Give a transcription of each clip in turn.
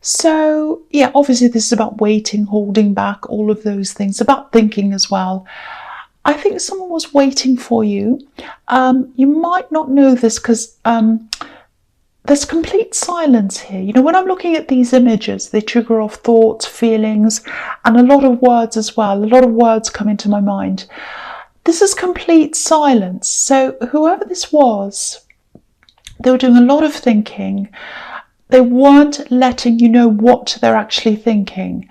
So, yeah, obviously this is about waiting, holding back, all of those things, about thinking as well. I think someone was waiting for you. You might not know this because there's complete silence here. You know, when I'm looking at these images, they trigger off thoughts, feelings, and a lot of words as well. A lot of words come into my mind. This is complete silence. So whoever this was, they were doing a lot of thinking. They weren't letting you know what they're actually thinking,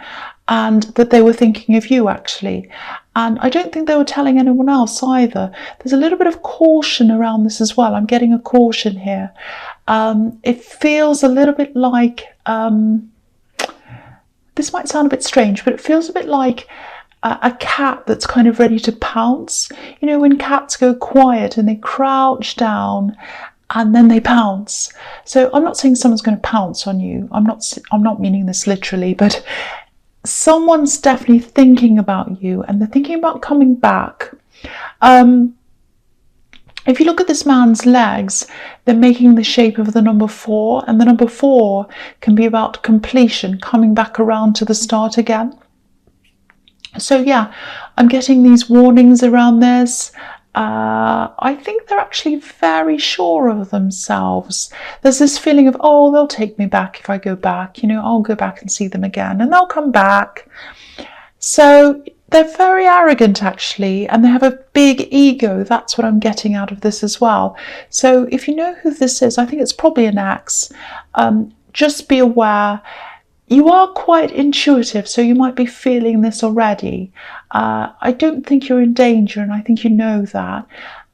and that they were thinking of you actually. And I don't think they were telling anyone else either. There's a little bit of caution around this as well. I'm getting a caution here. It feels a little bit like, this might sound a bit strange, but it feels a bit like a cat that's kind of ready to pounce. You know, when cats go quiet and they crouch down and then they pounce. So I'm not saying someone's going to pounce on you. I'm not meaning this literally, but someone's definitely thinking about you, and they're thinking about coming back. If you look at this man's legs, they're making the shape of the number 4, and the number 4 can be about completion, coming back around to the start again. So yeah, I'm getting these warnings around this. I think they're actually very sure of themselves. There's this feeling of, oh, they'll take me back if I go back. You know, I'll go back and see them again and they'll come back. So they're very arrogant actually, and they have a big ego. That's what I'm getting out of this as well. So if you know who this is, I think it's probably an ex. Just be aware. You are quite intuitive, so you might be feeling this already. I don't think you're in danger, and I think you know that.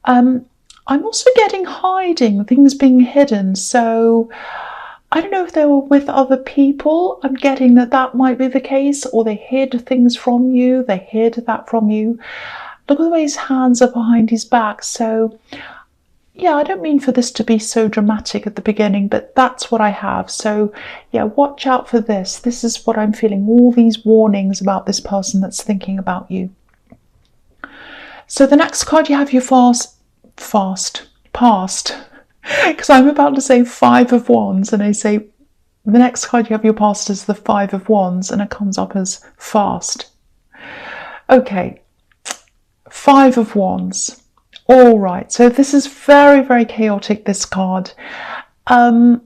I'm also getting hiding, things being hidden. So I don't know if they were with other people. I'm getting that might be the case, or they hid things from you. They hid that from you. Look at the way his hands are behind his back. So yeah, I don't mean for this to be so dramatic at the beginning, but that's what I have. So yeah, watch out for this. This is what I'm feeling, all these warnings about this person that's thinking about you. So the next card you have your past, because I'm about to say 5 of Wands, and I say the next card you have your past is the 5 of Wands, and it comes up as fast. Okay, 5 of Wands. All right, so this is very, very chaotic, this card. And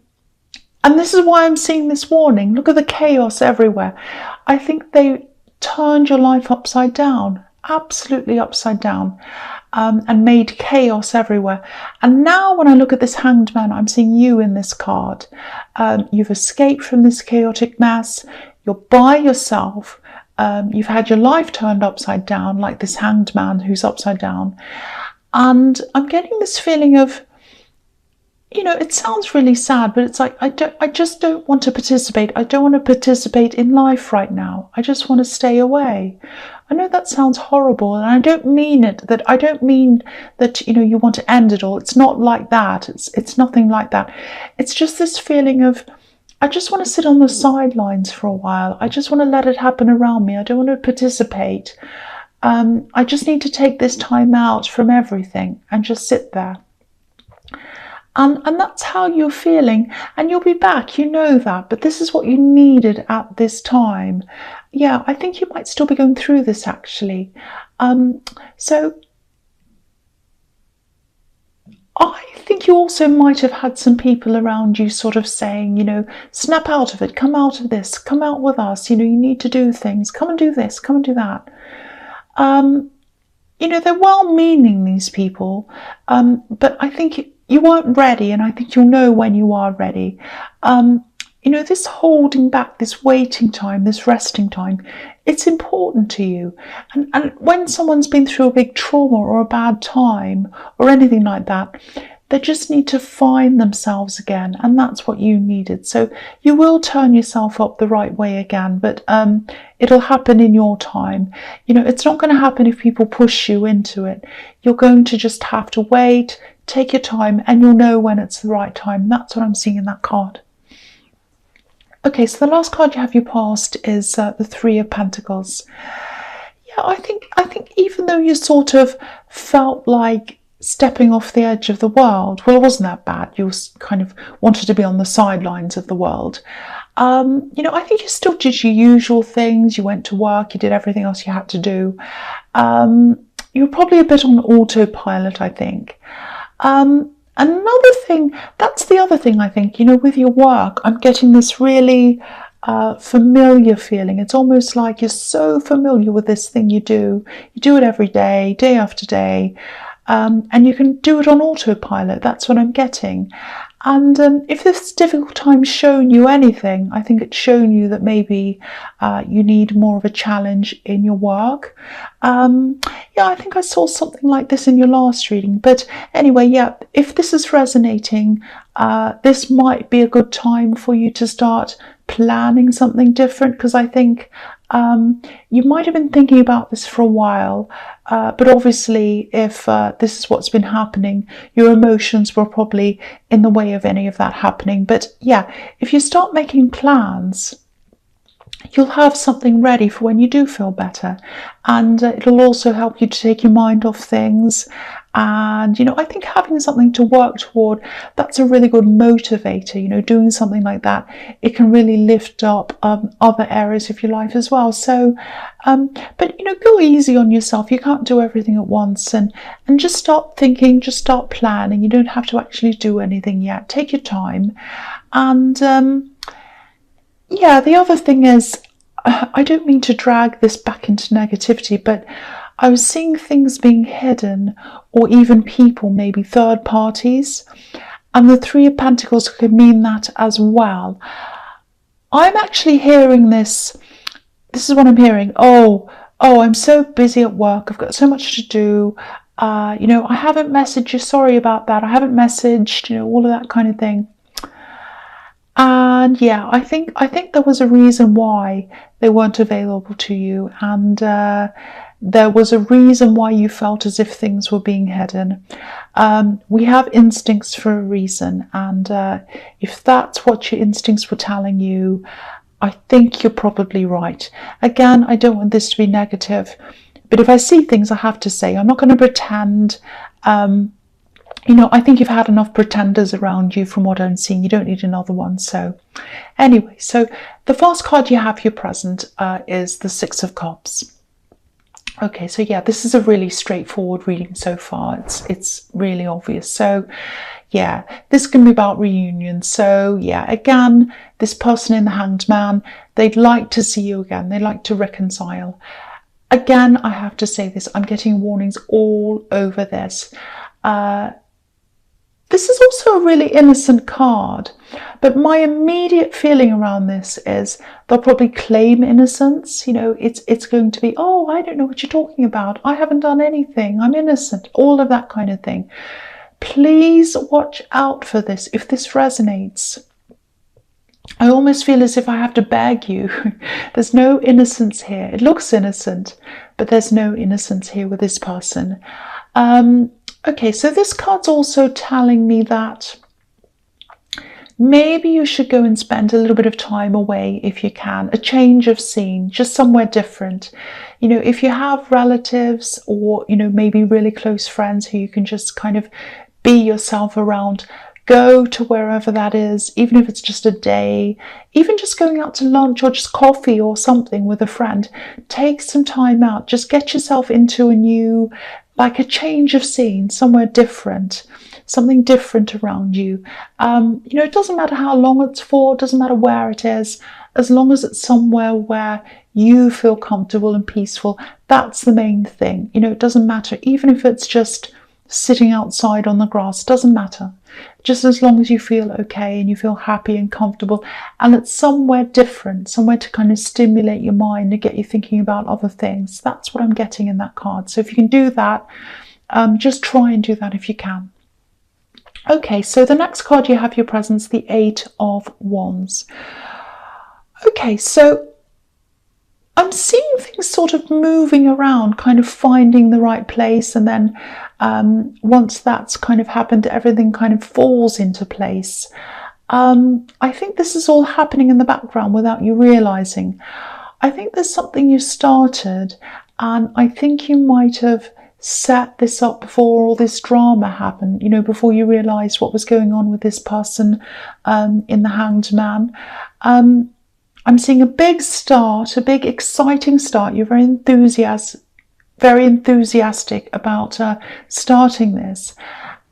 this is why I'm seeing this warning. Look at the chaos everywhere. I think they turned your life upside down, absolutely upside down, and made chaos everywhere. And now when I look at this Hanged Man, I'm seeing you in this card. You've escaped from this chaotic mess. You're by yourself. You've had your life turned upside down, like this Hanged Man who's upside down. And I'm getting this feeling of, you know, it sounds really sad, but it's like, I just don't want to participate. I don't want to participate in life right now. I just want to stay away. I know that sounds horrible, and I don't mean it, I don't mean that, you know, you want to end it all. It's not like that. It's nothing like that. It's just this feeling of, I just want to sit on the sidelines for a while. I just want to let it happen around me. I don't want to participate. I just need to take this time out from everything and just sit there. And that's how you're feeling, and you'll be back, you know that, but this is what you needed at this time. Yeah, I think you might still be going through this actually. So I think you also might have had some people around you sort of saying, you know, snap out of it, come out of this, come out with us, you know, you need to do things, come and do this, come and do that. You know, they're well-meaning, these people, but I think you weren't ready, and I think you'll know when you are ready. You know, this holding back, this waiting time, this resting time, it's important to you. And when someone's been through a big trauma or a bad time or anything like that, they just need to find themselves again, and that's what you needed. So you will turn yourself up the right way again, but it'll happen in your time. You know, it's not going to happen if people push you into it. You're going to just have to wait, take your time, and you'll know when it's the right time. That's what I'm seeing in that card. Okay, so the last card you have your past is the 3 of Pentacles. Yeah, I think even though you sort of felt like stepping off the edge of the world, well, it wasn't that bad. You kind of wanted to be on the sidelines of the world. I think you still did your usual things. You went to work, you did everything else you had to do. You're probably a bit on autopilot, I think. Another thing, that's the other thing I think, with your work, I'm getting this really familiar feeling. It's almost like you're so familiar with this thing you do. You do it every day, day after day, and you can do it on autopilot. That's what I'm getting. And if this difficult time's shown you anything, I think it's shown you that maybe you need more of a challenge in your work. Yeah, I think I saw something like this in your last reading. But anyway, yeah, if this is resonating, this might be a good time for you to start planning something different, because I think you might have been thinking about this for a while, but obviously if this is what's been happening, your emotions were probably in the way of any of that happening. But yeah, if you start making plans, you'll have something ready for when you do feel better, and it'll also help you to take your mind off things. And I think having something to work toward, that's a really good motivator. Doing something like that, it can really lift up other areas of your life as well. So but go easy on yourself. You can't do everything at once, and just start thinking, just start planning. You don't have to actually do anything yet. Take your time. And yeah, the other thing is, I don't mean to drag this back into negativity, but I was seeing things being hidden, or even people, maybe third parties, and the Three of Pentacles could mean that as well. I'm actually hearing this. This is what I'm hearing. Oh, I'm so busy at work. I've got so much to do. I haven't messaged you. Sorry about that. I haven't messaged, all of that kind of thing. And yeah, I think there was a reason why they weren't available to you, and there was a reason why you felt as if things were being hidden. We have instincts for a reason, and if that's what your instincts were telling you, I think you're probably right. Again, I don't want this to be negative, but if I see things, I have to say, I'm not going to pretend. I think you've had enough pretenders around you from what I'm seeing. You don't need another one. So anyway, so the first card you have here present is the Six of Cups. Okay, so yeah, this is a really straightforward reading so far. It's really obvious. So yeah, this can be about reunion. So yeah, again, this person in the Hanged Man, they'd like to see you again. They'd like to reconcile. Again, I have to say this, I'm getting warnings all over this. This is also a really innocent card, but my immediate feeling around this is they'll probably claim innocence. It's going to be, oh, I don't know what you're talking about. I haven't done anything. I'm innocent. All of that kind of thing. Please watch out for this. If this resonates, I almost feel as if I have to beg you. There's no innocence here. It looks innocent, but there's no innocence here with this person. Okay, so this card's also telling me that maybe you should go and spend a little bit of time away if you can, a change of scene, just somewhere different. If you have relatives or, maybe really close friends who you can just kind of be yourself around, go to wherever that is, even if it's just a day, even just going out to lunch or just coffee or something with a friend. Take some time out, just get yourself into a new, like a change of scene, somewhere different, something different around you. It doesn't matter how long it's for, it doesn't matter where it is, as long as it's somewhere where you feel comfortable and peaceful. That's the main thing. It doesn't matter, even if it's just sitting outside on the grass, doesn't matter. Just as long as you feel okay and you feel happy and comfortable, and it's somewhere different, somewhere to kind of stimulate your mind and get you thinking about other things. That's what I'm getting in that card. So if you can do that, just try and do that if you can. Okay, so the next card you have your presence, the Eight of Wands. Okay, so I'm seeing things sort of moving around, kind of finding the right place, and then once that's kind of happened, everything kind of falls into place. I think this is all happening in the background without you realizing. I think there's something you started, and I think you might have set this up before all this drama happened, before you realized what was going on with this person in the Hanged Man. I'm seeing a big start, a big exciting start. You're very enthusiastic about starting this.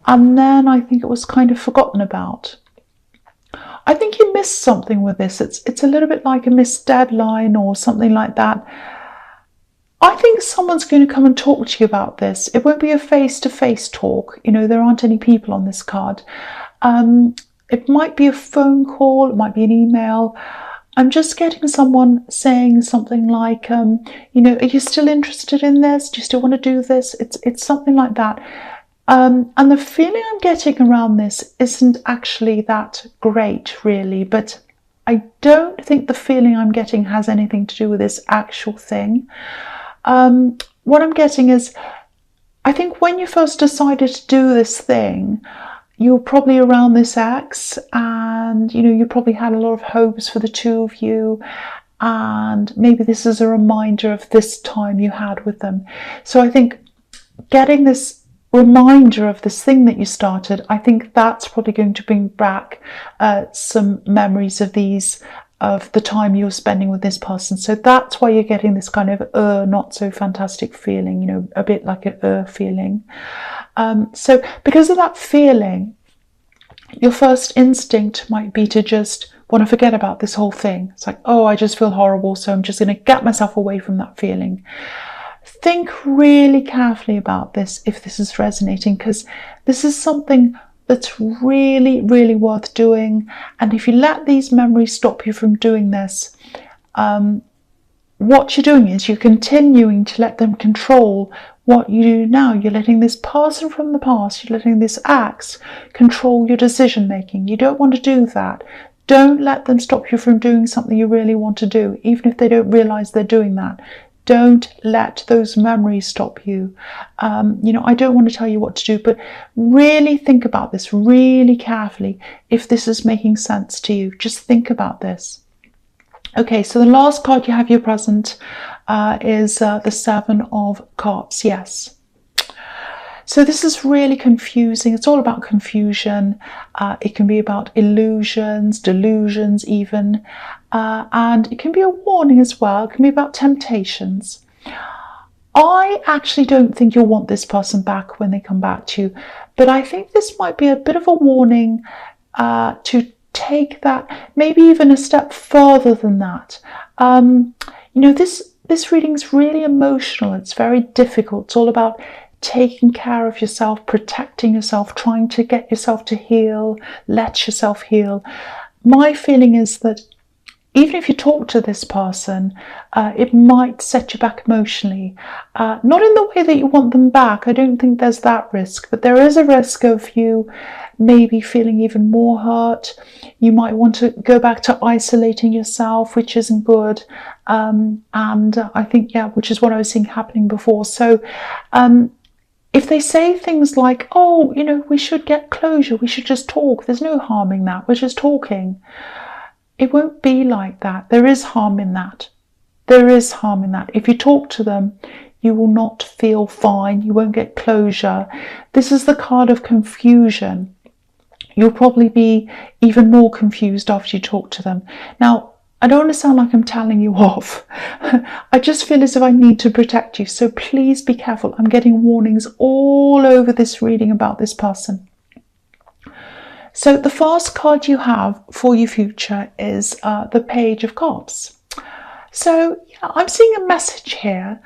And then I think it was kind of forgotten about. I think you missed something with this. It's a little bit like a missed deadline or something like that. I think someone's going to come and talk to you about this. It won't be a face-to-face talk. You know, there aren't any people on this card. It might be a phone call. It might be an email. I'm just getting someone saying something like, you know, are you still interested in this? Do you still want to do this? It's something like that. And the feeling I'm getting around this isn't actually that great, really, but I don't think the feeling I'm getting has anything to do with this actual thing. What I'm getting is, I think when you first decided to do this thing, you were probably around this ex, and you know, you probably had a lot of hopes for the two of you, and maybe this is a reminder of this time you had with them. So I think getting this reminder of this thing that you started, I think that's probably going to bring back some memories of the time you're spending with this person. So that's why you're getting this kind of not so fantastic feeling, you know, a bit like an feeling. So because of that feeling, your first instinct might be to just want to forget about this whole thing. It's like, oh, I just feel horrible, so I'm just going to get myself away from that feeling. Think really carefully about this if this is resonating, because this is something that's really, really worth doing. And if you let these memories stop you from doing this, what you're doing is you're continuing to let them control what you do now. You're letting this person from the past, you're letting this ex control your decision making. You don't want to do that. Don't let them stop you from doing something you really want to do, even if they don't realize they're doing that. Don't let those memories stop you. You know, I don't want to tell you what to do, but really think about this really carefully. If this is making sense to you, just think about this. Okay, so the last card you have your present is the Seven of Cups. Yes. So this is really confusing. It's all about confusion. It can be about illusions, delusions even. And it can be a warning as well. It can be about temptations. I actually don't think you'll want this person back when they come back to you. But I think this might be a bit of a warning to take that maybe even a step further than that. You know, this reading is really emotional. It's very difficult. It's all about taking care of yourself, protecting yourself, trying to get yourself to heal, let yourself heal. My feeling is that even if you talk to this person, it might set you back emotionally. Not in the way that you want them back. I don't think there's that risk, but there is a risk of you maybe feeling even more hurt. You might want to go back to isolating yourself, which isn't good. And I think, yeah, which is what I was seeing happening before. So if they say things like, oh, you know, we should get closure, we should just talk, there's no harm in that, we're just talking. It won't be like that. There is harm in that. There is harm in that. If you talk to them, you will not feel fine. You won't get closure. This is the card of confusion. You'll probably be even more confused after you talk to them. Now, I don't want to sound like I'm telling you off. I just feel as if I need to protect you. So please be careful. I'm getting warnings all over this reading about this person. So the first card you have for your future is the Page of Cups. So yeah, I'm seeing a message here.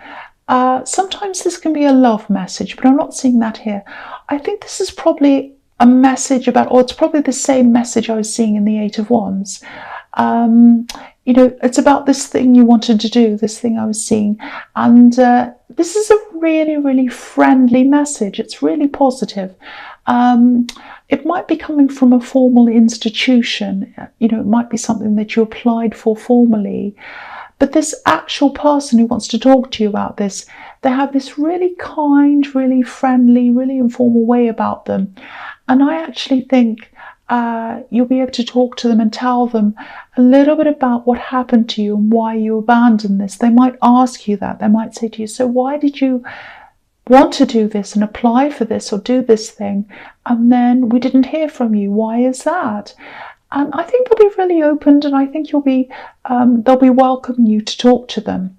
Sometimes this can be a love message, but I'm not seeing that here. I think this is probably a message about, or it's probably the same message I was seeing in the Eight of Wands. You know, it's about this thing you wanted to do, this thing I was seeing. And this is a really, really friendly message. It's really positive. It might be coming from a formal institution. You know, it might be something that you applied for formally. But this actual person who wants to talk to you about this, they have this really kind, really friendly, really informal way about them. And I actually think you'll be able to talk to them and tell them a little bit about what happened to you and why you abandoned this. They might ask you that. They might say to you, so why did you want to do this and apply for this or do this thing, and then we didn't hear from you? Why is that? And I think they'll be really open, and I think they'll be welcoming you to talk to them.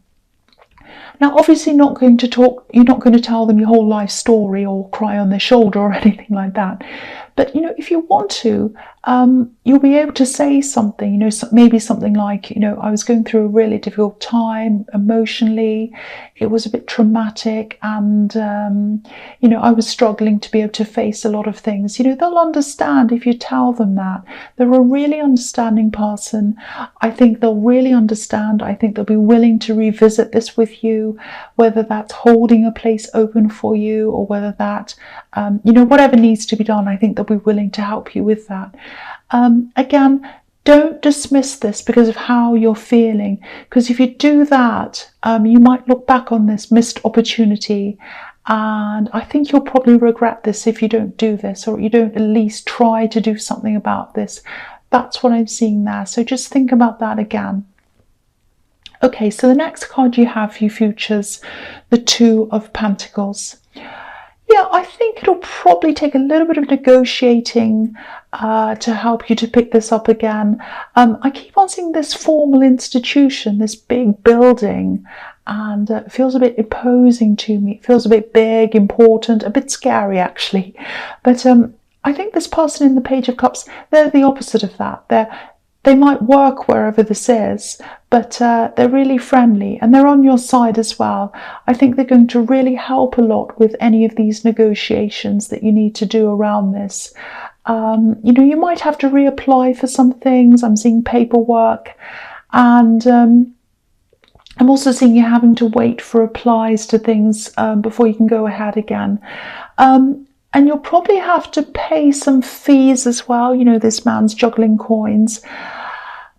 Now, obviously, you're not going to tell them your whole life story or cry on their shoulder or anything like that. But, if you want to, you'll be able to say something, maybe something like, I was going through a really difficult time emotionally. It was a bit traumatic, and, I was struggling to be able to face a lot of things. They'll understand if you tell them that. They're a really understanding person. I think they'll really understand. I think they'll be willing to revisit this with you, whether that's holding a place open for you, or whether that, whatever needs to be done. I think they'll be willing to help you with that. Again, don't dismiss this because of how you're feeling, because if you do that, you might look back on this missed opportunity, and I think you'll probably regret this if you don't do this, or you don't at least try to do something about this. That's what I'm seeing there. So just think about that again. Okay, so the next card you have for you features the Two of Pentacles. Yeah, I think it'll probably take a little bit of negotiating to help you to pick this up again. I keep on seeing this formal institution, this big building, and it feels a bit imposing to me. It feels a bit big, important, a bit scary actually. But I think this person in the Page of Cups, they're the opposite of that. They might work wherever this is, but they're really friendly and they're on your side as well. I think they're going to really help a lot with any of these negotiations that you need to do around this. You might have to reapply for some things. I'm seeing paperwork, and I'm also seeing you having to wait for replies to things before you can go ahead again. And you'll probably have to pay some fees as well. This man's juggling coins.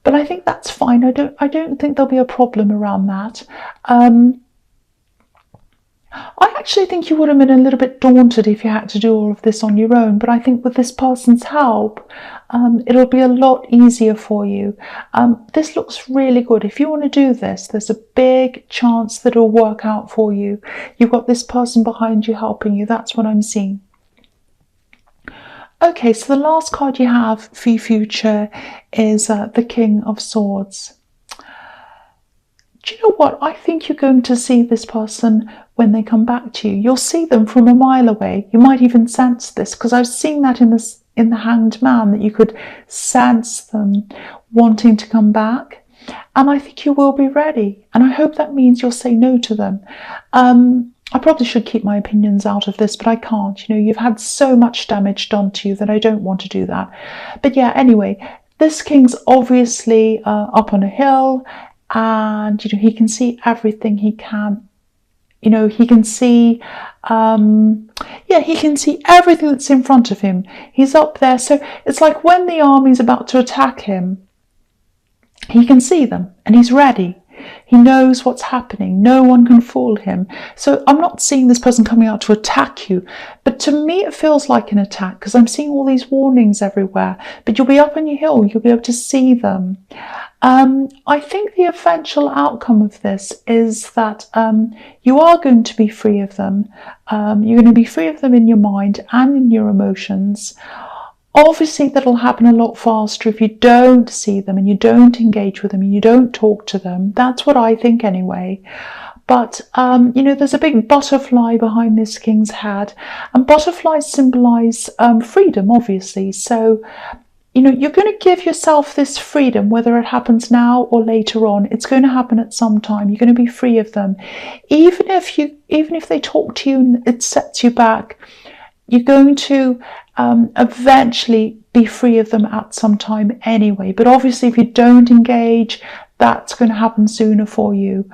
But I think that's fine. I don't think there'll be a problem around that. I actually think you would have been a little bit daunted if you had to do all of this on your own. But I think with this person's help, it'll be a lot easier for you. This looks really good. If you want to do this, there's a big chance that it'll work out for you. You've got this person behind you helping you. That's what I'm seeing. Okay, so the last card you have for your future is the King of Swords. Do you know what? I think you're going to see this person when they come back to you. You'll see them from a mile away. You might even sense this, because I've seen that in the Hanged Man, that you could sense them wanting to come back. And I think you will be ready. And I hope that means you'll say no to them. I probably should keep my opinions out of this, but I can't. You've had so much damage done to you that I don't want to do that. But yeah, anyway, this king's obviously up on a hill, and he can see everything he can. He can see, he can see everything that's in front of him. He's up there, so it's like when the army's about to attack him, he can see them and he's ready. He knows what's happening. No one can fool him. So I'm not seeing this person coming out to attack you, but to me it feels like an attack, because I'm seeing all these warnings everywhere. But you'll be up on your hill. You'll be able to see them. I think the eventual outcome of this is that you are going to be free of them. You're going to be free of them in your mind and in your emotions. Obviously, that'll happen a lot faster if you don't see them and you don't engage with them and you don't talk to them. That's what I think anyway. But, there's a big butterfly behind this king's head, and butterflies symbolize freedom, obviously. So, you're going to give yourself this freedom, whether it happens now or later on. It's going to happen at some time. You're going to be free of them. Even if they talk to you and it sets you back, you're going to eventually be free of them at some time anyway. But obviously, if you don't engage, that's going to happen sooner for you.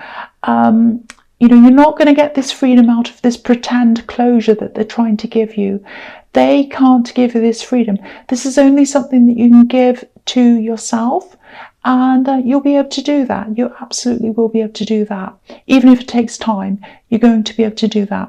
You're not going to get this freedom out of this pretend closure that they're trying to give you. They can't give you this freedom. This is only something that you can give to yourself, and you'll be able to do that. You absolutely will be able to do that. Even if it takes time, you're going to be able to do that.